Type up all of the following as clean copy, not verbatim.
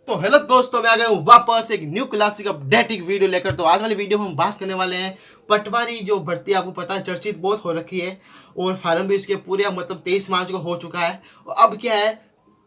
तो हेलो दोस्तों, मैं आ गया हूँ वापस एक न्यू क्लासिक अपडेटिंग वीडियो लेकर। तो आज वाली वीडियो में हम बात करने वाले हैं पटवारी जो भर्ती, आपको पता है चर्चित बहुत हो रखी है और फार्म भी इसके पूरे मतलब 23 मार्च को हो चुका है। और अब क्या है,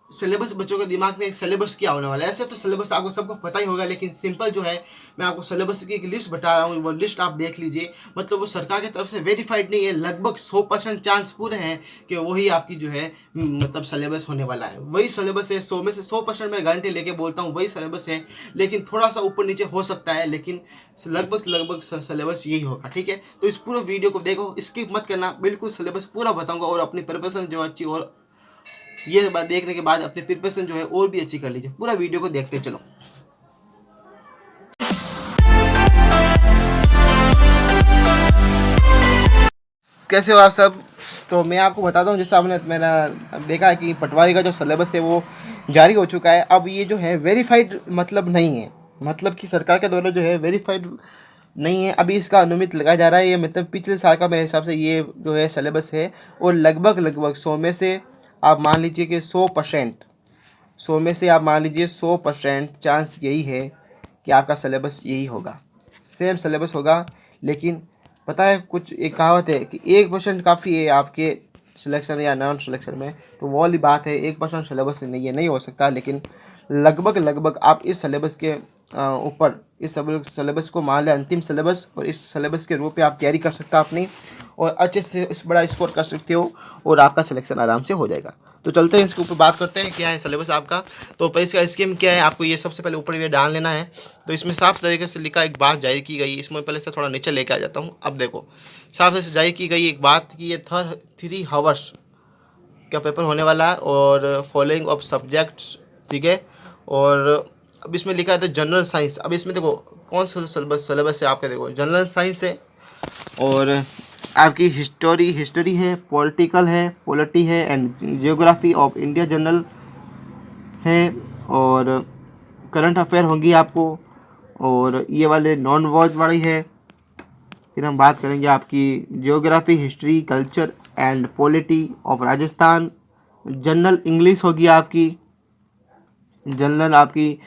सिलेबस बच्चों के दिमाग में एक सिलेबस क्या होने वाला है। ऐसे तो सिलेबस आपको सबको पता ही होगा, लेकिन सिंपल जो है मैं आपको सिलेबस की एक लिस्ट बता रहा हूँ। वो लिस्ट आप देख लीजिए, मतलब वो सरकार की तरफ से वेरीफाइड नहीं है। लगभग 100% चांस पूरे हैं कि वही आपकी जो है मतलब सिलेबस होने वाला है। वही सिलेबस है, 100 में से 100% मैं गारंटी लेके बोलता हूँ वही सिलेबस है। लेकिन थोड़ा सा ऊपर नीचे हो सकता है, लेकिन लगभग सिलेबस यही होगा। ठीक है, तो इस पूरे वीडियो को देखो, स्किप मत करना, बिल्कुल सिलेबस पूरा बताऊंगा। और अपनी प्रिपरेशन जो अच्छी, और ये बात देखने के बाद अपनी प्रिपरेशन जो है और भी अच्छी कर लीजिए। पूरा वीडियो को देखते चलो। कैसे हो आप सब? तो मैं आपको बताता हूँ, जैसा आपने मैंने देखा है कि पटवारी का जो सिलेबस है वो जारी हो चुका है। अब ये जो है वेरीफाइड मतलब नहीं है, मतलब कि सरकार के द्वारा जो है वेरीफाइड नहीं है। अभी इसका अनुमित लगाया जा रहा है। ये मतलब पिछले साल का मेरे हिसाब से ये जो है सिलेबस है, और लगभग 100 में से आप मान लीजिए कि 100%, 100 में से आप मान लीजिए 100% चांस यही है कि आपका सिलेबस यही होगा, सेम सिलेबस होगा। लेकिन पता है, कुछ एक कहावत है कि 1% काफ़ी है आपके सिलेक्शन या नॉन सिलेक्शन में। तो वो वाली बात है, 1% सिलेबस नहीं, ये नहीं हो सकता। लेकिन लगभग आप इस सिलेबस के ऊपर, इस सिलेबस को मान लें अंतिम सिलेबस, और इस सिलेबस के रूप में आप तैयारी कर सकते हो अपनी, और अच्छे से इस बड़ा स्कोर कर सकते हो, और आपका सिलेक्शन आराम से हो जाएगा। तो चलते हैं इसके ऊपर बात करते हैं, क्या है सिलेबस आपका। तो पर इसका स्कीम क्या है, आपको ये सबसे पहले ऊपर ये डाल लेना है। तो इसमें साफ तरीके से लिखा एक बात जारी की गई, इसमें पहले से थोड़ा नीचे लेके आ जाता हूँ। अब देखो, साफ तरीके से जारी की गई एक बात कि ये 3 आवर्स का पेपर होने वाला है, और फॉलोइंग ऑफ सब्जेक्ट्स, ठीक है। और अब इसमें लिखा है तो जनरल साइंस। अब इसमें देखो कौन सा सिलेबस है आपका, देखो जनरल साइंस है, और आपकी हिस्ट्री है, पॉलिटिकल है, पॉलिटी है, and geography of India general है, और करंट अफेयर होंगी आपको, और ये वाले नॉन वॉच वाली है। फिर हम बात करेंगे आपकी geography, history, culture and polity of Rajasthan. General English होगी आपकी, जनरल आपकी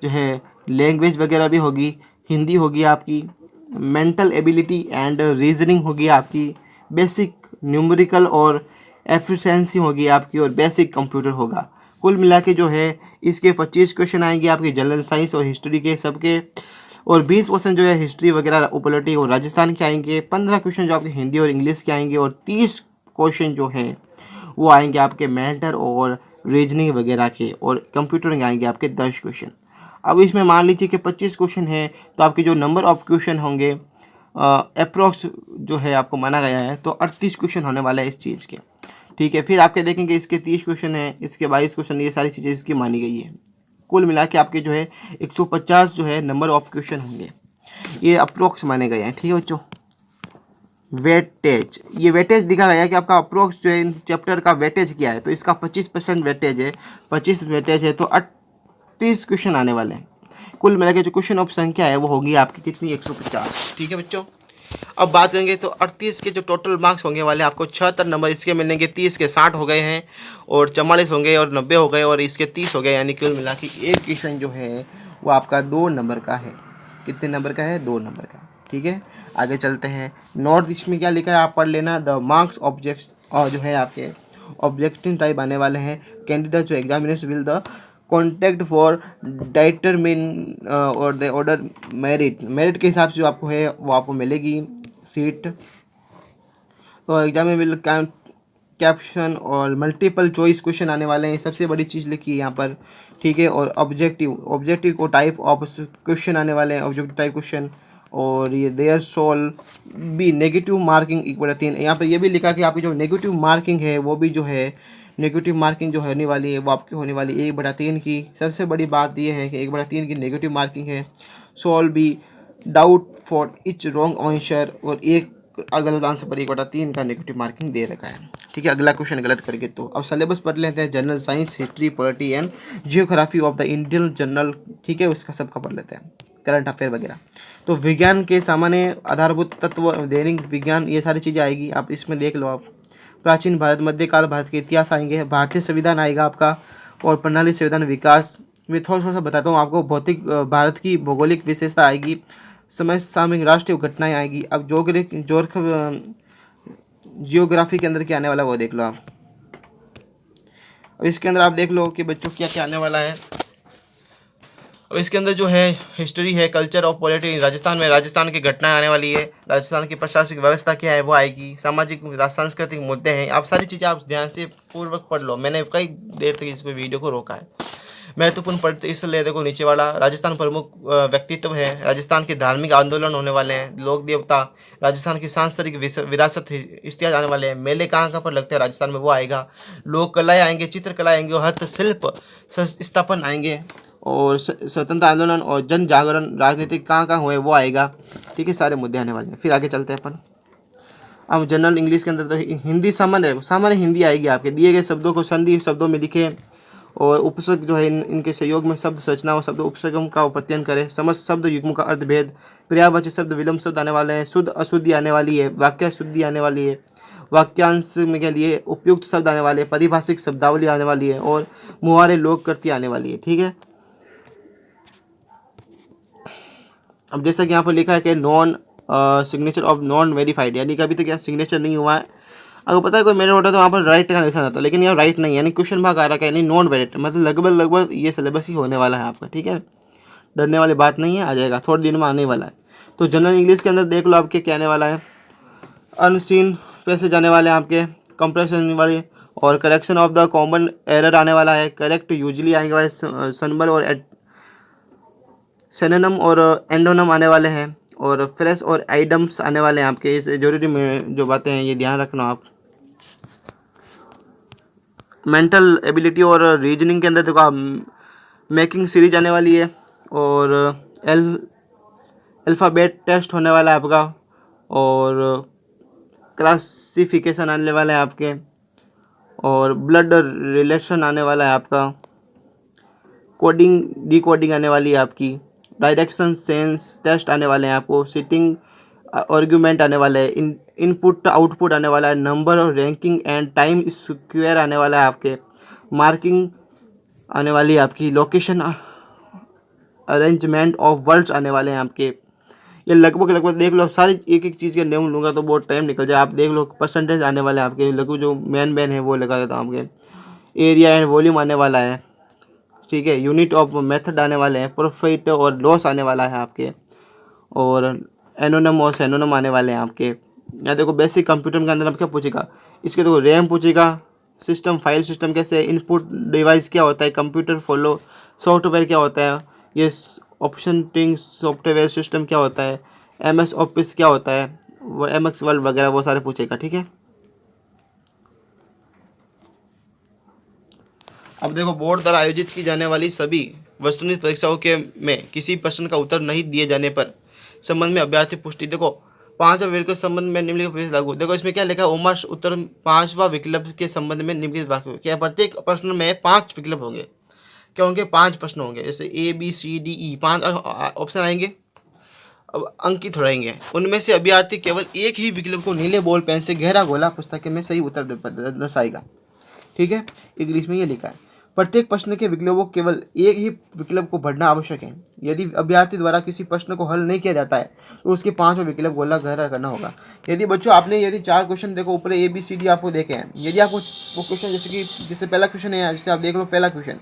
जो है लैंग्वेज वगैरह भी होगी, हिंदी होगी आपकी, मेंटल एबिलिटी एंड रीजनिंग होगी आपकी, बेसिक न्यूमेरिकल और एफिशिएंसी होगी आपकी, और बेसिक कंप्यूटर होगा। कुल मिला के जो है इसके 25 क्वेश्चन आएंगे आपके जनरल साइंस और हिस्ट्री के सबके, और 20 क्वेश्चन जो है हिस्ट्री वगैरह पॉलिटी और राजस्थान के आएंगे, 15 क्वेश्चन जो आपके हिंदी और इंग्लिश के आएंगे, और 30 क्वेश्चन जो हैं वो आएंगे आपके मेंटर और रीजनिंग वगैरह के, और कंप्यूटर के आएंगे आपके 10 क्वेश्चन। अब इसमें मान लीजिए कि 25 क्वेश्चन है, तो आपके जो नंबर ऑफ क्वेश्चन होंगे अप्रोक्स जो है आपको माना गया है, तो 38 क्वेश्चन होने वाला है इस चीज़ के। ठीक है, फिर आपके देखेंगे इसके 30 क्वेश्चन है, इसके 22 क्वेश्चन, ये सारी चीज़ें इसकी मानी गई है। कुल मिला के आपके जो है 150 जो है नंबर ऑफ क्वेश्चन होंगे, ये अप्रोक्स माने गए हैं। ठीक है बच्चों, वेटेज, ये वेटेज दिखा गया है कि आपका अप्रोक्स जो है इन चैप्टर का वेटेज क्या है। तो इसका 25% वेटेज है, 25 वेटेज है, तो 38 क्वेश्चन आने वाले हैं। कुल मिला के जो क्वेश्चन ऑफ संख्या है वो होगी आपकी कितनी, 150। ठीक है बच्चों, अब बात करेंगे तो 38 के जो टोटल मार्क्स होंगे वाले आपको 76 नंबर इसके मिलेंगे। 30 के 60 हो गए हैं, और 44 हो गए, और 90 हो गए, और इसके 30 हो गए। यानी कुल मिला के एक क्वेश्चन जो है वो आपका 2 नंबर का है। कितने नंबर का है? 2 नंबर का। ठीक है, आगे चलते हैं। नोट इसमें क्या लिखा है आप पढ़ लेना। द मार्क्स ऑब्जेक्ट और जो है आपके ऑब्जेक्टिव टाइप आने वाले हैं। कैंडिडेट जो examination will the contact for determine और द ऑर्डर मेरिट, मेरिट के हिसाब से जो आपको है वो आपको मिलेगी सीट। तो एग्जाम में विल कैप्शन और मल्टीपल चॉइस क्वेश्चन आने वाले हैं, सबसे बड़ी चीज़ लिखी है यहाँ पर। ठीक है, और ऑब्जेक्टिव को टाइप ऑफ क्वेश्चन आने वाले हैं, ऑब्जेक्टिव टाइप क्वेश्चन। और ये there shall be negative marking 1/3। यहाँ पर ये भी लिखा कि आपकी जो नेगेटिव मार्किंग है वो भी जो है, नेगेटिव मार्किंग जो होने वाली है वो आपकी होने वाली 1/3 की। सबसे बड़ी बात ये है कि 1/3 की नेगेटिव मार्किंग है। Shall be doubt for each wrong answer, और एक गलत आंसर पर 1/3 का नेगेटिव मार्किंग दे रखा है। ठीक है, अगला क्वेश्चन गलत करके। तो अब सिलेबस पढ़ लेते हैं। General science, history, polity and geography of the Indian general. ठीक है, उसका सबका पढ़ लेते हैं, करंट अफेयर वगैरह। तो विज्ञान के सामान्य आधारभूत तत्व, दैनिक विज्ञान, ये सारी चीज़ें आएगी। आप इसमें देख लो। आप प्राचीन भारत, मध्यकाल भारत के इतिहास आएंगे, भारतीय संविधान आएगा आपका, और प्रणाली संविधान विकास, मैं थोड़ा सा बताता हूँ आपको। भौतिक भारत की भौगोलिक विशेषता आएगी, समय सामयिक राष्ट्रीय घटनाएं आएगी। अब जियोग्राफी के अंदर क्या आने वाला है वो देख लो आप। अब इसके अंदर आप देख लो कि बच्चों क्या क्या आने वाला है। अब इसके अंदर जो है हिस्ट्री है, कल्चर और पॉलिटिक्स। राजस्थान में राजस्थान की घटनाएं आने वाली है, राजस्थान की प्रशासनिक व्यवस्था क्या है वो आएगी, सामाजिक सांस्कृतिक मुद्दे हैं। आप सारी चीज़ें आप ध्यान से पूर्वक पढ़ लो। मैंने कई देर तक इस वीडियो को रोका है। महत्वपूर्ण पढ़ते इसलिए देखो नीचे वाला, राजस्थान प्रमुख व्यक्तित्व है, राजस्थान के धार्मिक आंदोलन होने वाले हैं, लोक देवता, राजस्थान की सांस्कृतिक विरासत इतिहास आने वाले हैं, मेले कहाँ कहाँ पर लगते हैं राजस्थान में वो आएगा, लोक कलाएँ आएंगे, चित्रकला आएंगे और हस्तशिल्प स्थापन आएंगे, और स्वतंत्रता आंदोलन और जन जागरण राजनीतिक कहाँ कहाँ हुए वो आएगा। ठीक है, सारे मुद्दे आने वाले हैं। फिर आगे चलते हैं अपन। अब जनरल इंग्लिश के अंदर तो हिंदी सामान्य हिंदी आएगी। आपके दिए गए शब्दों को संधि शब्दों में लिखे और उपसर्ग जो है इनके सहयोग में शब्द रचना और शब्द उपसर्गों का प्रत्ययन करें। समस्त शब्द युग्मों का अर्थभेद, पर्यायवाची शब्द विलोम शब्द आने वाले हैं, शुद्ध अशुद्धि आने वाली है, वाक्य शुद्धि आने वाली है, वाक्यांश में के लिए उपयुक्त शब्द आने वाले हैं, पारिभाषिक शब्दावली आने वाली है और मुहावरे लोक कृति आने वाली है। ठीक है, अब जैसा कि यहाँ पर लिखा है कि non signature of non verified, यानी कि अभी तक यहाँ सिग्नेचर नहीं हुआ है। अगर पता है कोई मेरे होता तो वहाँ पर राइट का निशान आता, लेकिन यहाँ राइट नहीं, यानी क्वेश्चन मार्क आ रहा है, यानी नॉन वेरिड, मतलब लगभग ये सिलेबस ही होने वाला है आपका। ठीक है, डरने वाली बात नहीं है, आ जाएगा थोड़े दिन में आने वाला है। तो जनरल इंग्लिश के अंदर देख लो आपके क्या आने वाला है। अनसीन पैसेज आने वाले हैं आपके, कंप्रेशन वाले, और correction of the common error आने वाला है। करेक्ट यूजली आएंगे वाले सनबल और सेनोनम और एंडोनम आने वाले हैं, और फ्रेश और आइडम्स आने वाले हैं आपके। इस जरूरी में जो बातें हैं ये ध्यान रखना आप। मेंटल एबिलिटी और रीजनिंग के अंदर देखो आप मेकिंग सीरीज आने वाली है, और अल्फ़ाबेट टेस्ट होने वाला है आपका, और क्लासिफिकेशन आने वाला है आपके, और ब्लड रिलेशन आने वाला है आपका, कोडिंग डिकोडिंग आने वाली है आपकी, डायरेक्शन सेंस टेस्ट आने वाले हैं आपको, सिटिंग आर्ग्यूमेंट आने वाला है, इनपुट आउटपुट आने वाला है, नंबर और रैंकिंग एंड टाइम स्क्वायर आने वाला है आपके, मार्किंग आने वाली है आपकी, लोकेशन अरेंजमेंट ऑफ वर्ड्स आने वाले हैं आपके। ये लगभग देख लो, सारी एक एक चीज़ के नेम लूँगा तो बहुत टाइम निकल जाए। आप देख लो परसेंटेज आने वाले हैं आपके, लगभग जो मेन है वो लगा देता हूँ आपके। एरिया एंड वॉल्यूम आने वाला है। ठीक है, यूनिट ऑफ मेथड आने वाले हैं, प्रॉफिट और लॉस आने वाला है आपके, और एनोनम और सेनोनम आने वाले हैं आपके। यहाँ देखो बेसिक कंप्यूटर के अंदर आप क्या पूछेगा, इसके देखो रैम पूछेगा, सिस्टम फाइल सिस्टम कैसे है, इनपुट डिवाइस क्या होता है, कंप्यूटर फॉलो सॉफ्टवेयर क्या होता है, ये ऑपरेटिंग सॉफ्टवेयर सिस्टम क्या होता है, MS ऑफिस क्या होता है, वो MX वर्ड वगैरह वो सारे पूछेगा। ठीक है, अब देखो बोर्ड द्वारा आयोजित की जाने वाली सभी वस्तुनिष्ठ परीक्षाओं के में किसी प्रश्न का उत्तर नहीं दिए जाने पर संबंध में अभ्यर्थी पुष्टि। देखो पांचवा विकल्प के संबंध में निम्नलिखित प्रश्न लागू। देखो इसमें क्या लिखा है, उमा उत्तर पांचवा विकल्प के संबंध में निम्नलिखित वाक्य। क्या प्रत्येक प्रश्न में 5 विकल्प होंगे, क्या होंगे 5 प्रश्न होंगे, जैसे ABCDE 5 ऑप्शन आएंगे। अब अंकित हो रहेंगे, उनमें से अभ्यर्थी केवल एक ही विकल्प को नीले बॉल पेन से गहरा गोला पुस्तक में सही उत्तर दर्शाएगा। ठीक है, इंग्लिश में ये लिखा है, प्रत्येक प्रश्न के विकल्पों को केवल एक ही विकल्प को भरना आवश्यक है। यदि अभ्यर्थी द्वारा किसी प्रश्न को हल नहीं किया जाता है तो उसके 5 विकल्प गोला गहरा करना होगा। यदि बच्चों आपने यदि 4 क्वेश्चन देखो ऊपर ABCD आपको देखे हैं, यदि आपको वो क्वेश्चन जैसे पहला क्वेश्चन है, जैसे आप देख लो पहला क्वेश्चन,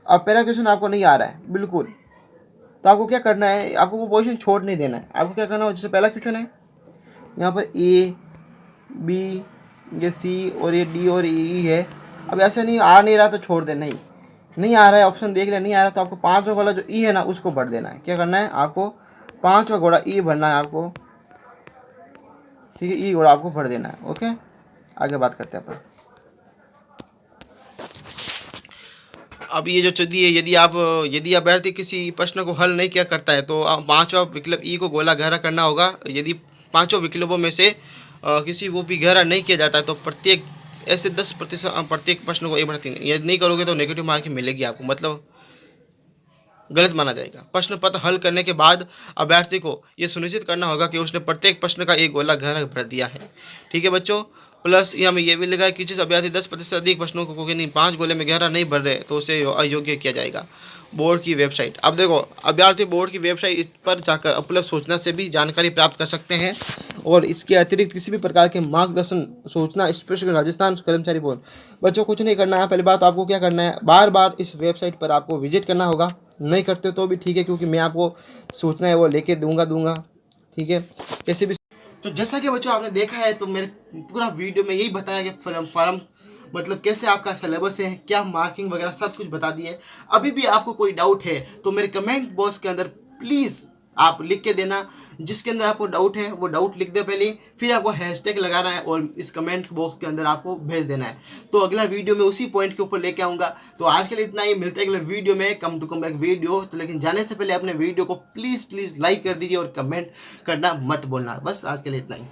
अब पहला क्वेश्चन आपको नहीं आ रहा है बिल्कुल, तो आपको क्या करना है, आपको वो पोजीशन छोड़ नहीं देना है। आपको क्या करना है, जैसे पहला क्वेश्चन है यहाँ पर A B ये C और ये D और E है। अब ऐसे नहीं आ नहीं रहा तो छोड़ दे, नहीं आ रहा है ऑप्शन देख ले, नहीं आ रहा तो आपको 5वां वाला जो E है ना उसको भर देना है। क्या करना है, आपको 5वां घोड़ा E भरना है आपको। ठीक है, E घोड़ा आपको भर देना है। ओके, आगे बात करते हैं अपन। अब ये जो चीज़ है, यदि अभ्यर्थी किसी प्रश्न को हल नहीं किया करता है तो 5वां विकल्प E को गोला गहरा करना होगा। यदि 5 विकल्पों में से किसी वो भी गहरा नहीं किया जाता है तो प्रत्येक ऐसे 10% प्रत्येक प्रश्न को 1/3, यदि नहीं करोगे तो नेगेटिव मार्किंग मिलेगी आपको, मतलब गलत माना जाएगा। प्रश्न पत्र हल करने के बाद अभ्यर्थी को यह सुनिश्चित करना होगा कि उसने प्रत्येक प्रश्न का एक गोला गहरा भर दिया है। ठीक है बच्चों, प्लस यहाँ में ये भी लिखा है कि जिस अभ्यर्थी 10% अधिक प्रश्नों को नहीं 5 गोले में गहरा नहीं भर रहे तो उसे अयोग्य किया जाएगा। बोर्ड की वेबसाइट, अब देखो अभ्यर्थी बोर्ड की वेबसाइट इस पर जाकर उपलब्ध सूचना से भी जानकारी प्राप्त कर सकते हैं। और इसके अतिरिक्त किसी भी प्रकार के मार्गदर्शन सूचना स्पष्ट राजस्थान कर्मचारी बोर्ड, बच्चों कुछ नहीं करना है। पहली बात आपको क्या करना है, बार बार इस वेबसाइट पर आपको विजिट करना होगा। नहीं करते तो भी ठीक है, क्योंकि मैं आपको सूचना है वो लेके दूंगा, ठीक है, कैसे भी। तो जैसा कि बच्चों आपने देखा है, तो मेरे पूरा वीडियो में यही बताया कि फॉर्म मतलब कैसे आपका सिलेबस है, क्या मार्किंग वगैरह सब कुछ बता दिए। अभी भी आपको कोई डाउट है तो मेरे कमेंट बॉक्स के अंदर प्लीज़ आप लिख के देना। जिसके अंदर आपको डाउट है वो डाउट लिख दे पहले, फिर आपको हैशटैग लगाना है और इस कमेंट बॉक्स के अंदर आपको भेज देना है। तो अगला वीडियो में उसी पॉइंट के ऊपर लेके आऊँगा। तो आज के लिए इतना ही, मिलते हैं अगले वीडियो में, come to come back video. तो लेकिन जाने से पहले अपने वीडियो को प्लीज़ लाइक कर दीजिए और कमेंट करना मत बोलना। बस आज के लिए इतना ही।